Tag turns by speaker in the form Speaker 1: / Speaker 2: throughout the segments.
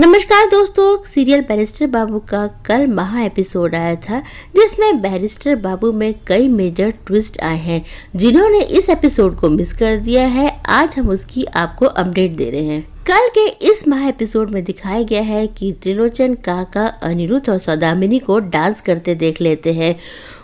Speaker 1: नमस्कार दोस्तों, serial barrister बाबू का कल महा एपिसोड आया था जिसमें बैरिस्टर बाबू में कई मेजर ट्विस्ट आए हैं। जिन्होंने इस एपिसोड को मिस कर दिया है, आज हम उसकी आपको अपडेट दे रहे हैं। कल के इस महा एपिसोड में दिखाया गया है कि त्रिलोचन काका अनिरुद्ध और सौदामिनी को डांस करते देख लेते हैं।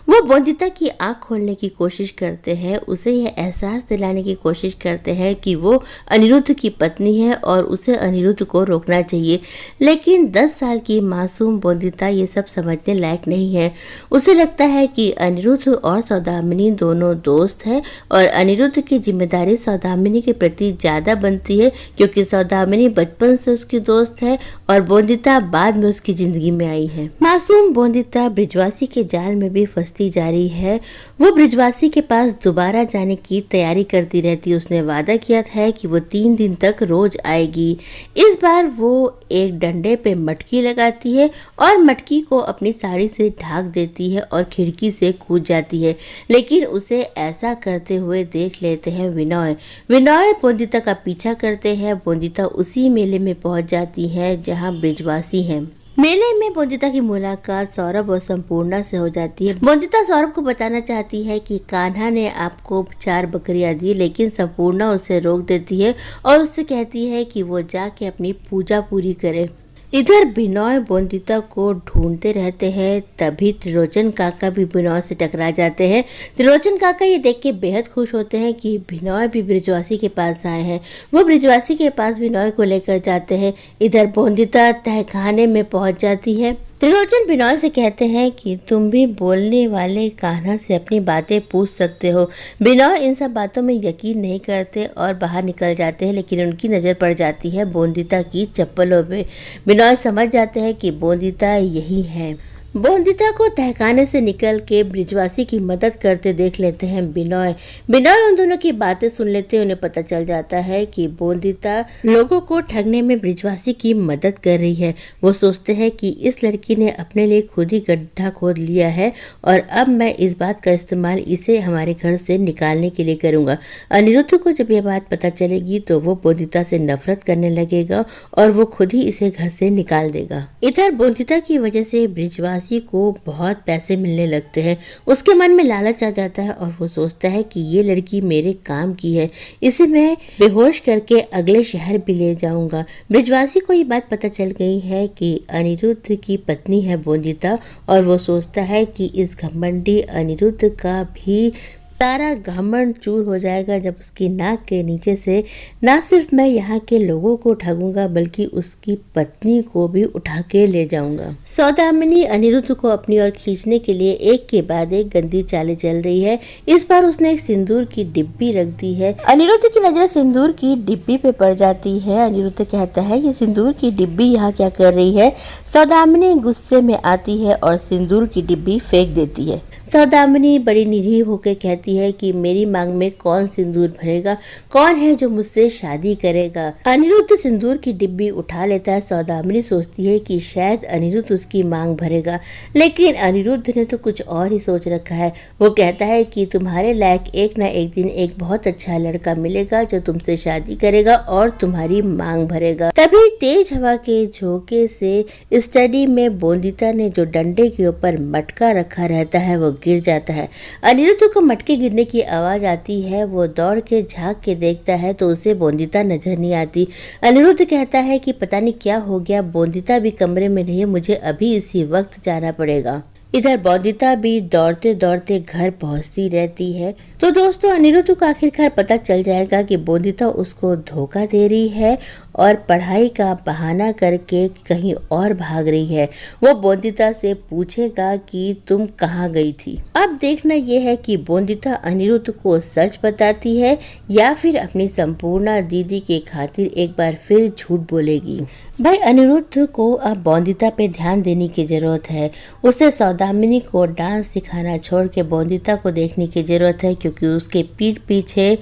Speaker 1: वो बोंदिता की आंख खोलने की कोशिश करते हैं, उसे यह एहसास दिलाने की कोशिश करते हैं कि वो अनिरुद्ध की पत्नी है और उसे अनिरुद्ध को रोकना चाहिए। लेकिन 10 साल की मासूम बोंदिता ये सब समझने लायक नहीं है। उसे लगता है कि अनिरुद्ध और सौदामिनी दोनों दोस्त हैं और अनिरुद्ध की जिम्मेदारी सौदामिनी के प्रति ज्यादा बनती है, क्योंकि सौदामिनी बचपन से उसकी दोस्त है और बोंदिता बाद में उसकी जिंदगी में आई है। मासूम बोंदिता ब्रिजवासी के जाल में भी फंसती जा रही है। वो ब्रिजवासी के पास दोबारा जाने की तैयारी करती रहती है। उसने वादा किया था कि वो 3 दिन तक रोज आएगी। इस बार वो एक डंडे पे मटकी लगाती है और मटकी को अपनी साड़ी से ढक देती है और खिड़की से कूद जाती है। लेकिन उसे ऐसा करते हुए देख लेते हैं विनय बोंदिता का पीछा करते हैं। बोंदिता उसी मेले में पहुंच जाती है जहां ब्रिजवासी हैं। मेले में बोंदिता की मुलाकात सौरभ और संपूर्णा से हो जाती है। बोंदिता सौरभ को बताना चाहती है कि कान्हा ने आपको 4 बकरियां दी, लेकिन संपूर्णा उसे रोक देती है और उससे कहती है कि वो जाके अपनी पूजा पूरी करे। इधर बिनोय बोंदिता को ढूंढते रहते हैं, तभी त्रिलोचन काका भी बिनोय से टकरा जाते हैं। त्रिलोचन काका ये देख के बेहद खुश होते हैं कि बिनोय भी ब्रिजवासी के पास आए हैं। वो ब्रिजवासी के पास बिनोय को लेकर जाते हैं। इधर बोंदिता तहखाने में पहुंच जाती है। त्रिलोचन बिनोय से कहते हैं कि तुम भी बोलने वाले कान्हा से अपनी बातें पूछ सकते हो। बिनोय इन सब बातों में यकीन नहीं करते और बाहर निकल जाते हैं, लेकिन उनकी नज़र पड़ जाती है बोंदिता की चप्पलों पे। बिनोय समझ जाते हैं कि बोंदिता यही है। बोंदिता को तहखाने से निकल के ब्रिजवासी की मदद करते देख लेते हैं बिनोय उन दोनों की बातें सुन लेते हैं। उन्हें पता चल जाता है कि बोंदिता लोगों को ठगने में ब्रिजवासी की मदद कर रही है। वो सोचते हैं कि इस लड़की ने अपने लिए खुद ही गड्ढा खोद लिया है और अब मैं इस बात का इस्तेमाल इसे हमारे घर से निकालने के लिए करूंगा। अनिरुद्ध को जब यह बात पता चलेगी तो वो बोंदिता से नफरत करने लगेगा और वो खुद ही इसे घर से निकाल देगा। इधर बोंदिता की वजह से ब्रिजवासी को बहुत पैसे मिलने लगते हैं। उसके मन में लालच आ जाता है और वो सोचता है कि ये लड़की मेरे काम की है, इसे मैं बेहोश करके अगले शहर भी ले जाऊंगा। ब्रिजवासी को ये बात पता चल गई है कि अनिरुद्ध की पत्नी है बोंदिता और वो सोचता है कि इस घमंडी अनिरुद्ध का भी सारा घमंड चूर हो जाएगा जब उसकी नाक के नीचे से न सिर्फ मैं यहाँ के लोगों को ठगूंगा बल्कि उसकी पत्नी को भी उठा के ले जाऊंगा। सौदामिनी अनिरुद्ध को अपनी ओर खींचने के लिए एक के बाद एक गंदी चालें चल रही है। इस बार उसने एक सिंदूर की डिब्बी रख दी है। अनिरुद्ध की नजर सिंदूर की डिब्बी पे पड़ जाती है। अनिरुद्ध कहता है ये सिंदूर की डिब्बी यहाँ क्या कर रही है। सौदामिनी गुस्से में आती है और सिंदूर की डिब्बी फेंक देती है। सौदामिनी बड़ी निरीह होकर कहती है कि मेरी मांग में कौन सिंदूर भरेगा, कौन है जो मुझसे शादी करेगा। अनिरुद्ध सिंदूर की डिब्बी उठा लेता है। सौदामिनी सोचती है कि शायद अनिरुद्ध उसकी मांग भरेगा, लेकिन अनिरुद्ध ने तो कुछ और ही सोच रखा है। वो कहता है कि तुम्हारे लायक एक ना एक दिन एक बहुत अच्छा लड़का मिलेगा जो तुमसे शादी करेगा और तुम्हारी मांग भरेगा। तभी तेज हवा के झोंके से स्टडी में बोंदिता ने जो डंडे के ऊपर मटका रखा रहता है वो गिर जाता है। अनिरुद्ध को मटके गिरने की आवाज आती है। वो दौड़ के झांक के देखता है तो उसे बोंदिता नजर नहीं आती। अनिरुद्ध कहता है कि पता नहीं क्या हो गया, बोंदिता भी कमरे में नहीं है, मुझे अभी इसी वक्त जाना पड़ेगा। इधर बोंदिता भी दौड़ते दौड़ते घर पहुंचती रहती है। तो दोस्तों, अनिरुद्ध को आखिरकार पता चल जाएगा कि बोंदिता उसको धोखा दे रही है और पढ़ाई का बहाना करके कहीं और भाग रही है। वो बोंदिता से पूछेगा कि तुम कहाँ गई थी। अब देखना यह है कि बोंदिता अनिरुद्ध को सच बताती है या फिर अपनी संपूर्णा दीदी के खातिर एक बार फिर झूठ बोलेगी। भाई अनिरुद्ध को अब बोंदिता पे ध्यान देने की जरूरत है। उसे सौदामिनी को डांस सिखाना छोड़ के बोंदिता को देखने की जरूरत है, क्योंकि उसके पीठ पीछे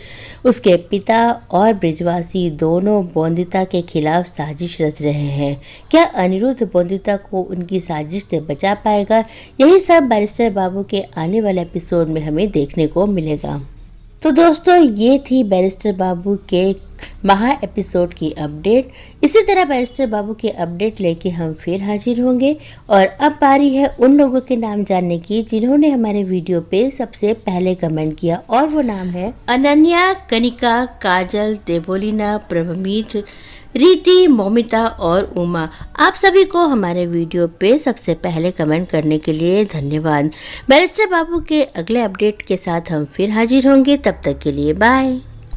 Speaker 1: उसके पिता और ब्रिजवासी दोनों बोंदिता के खिलाफ साजिश रच रहे हैं। क्या अनिरुद्ध बोंदिता को उनकी साजिश से बचा पाएगा? यही सब बैरिस्टर बाबू के आने वाले एपिसोड में हमें देखने को मिलेगा। तो दोस्तों, ये थी बैरिस्टर बाबू के महा एपिसोड की अपडेट। इसी तरह बैरिस्टर बाबू के अपडेट लेके हम फिर हाजिर होंगे। और अब बारी है उन लोगों के नाम जानने की जिन्होंने हमारे वीडियो पे सबसे पहले कमेंट किया, और वो नाम है अनन्या, कनिका, काजल, देवोलीना, प्रभमीत, रीति, मोमिता और उमा। आप सभी को हमारे वीडियो पे सबसे पहले कमेंट करने के लिए धन्यवाद। बैरिस्टर बाबू के अगले अपडेट के साथ हम फिर हाजिर होंगे, तब तक के लिए बाय।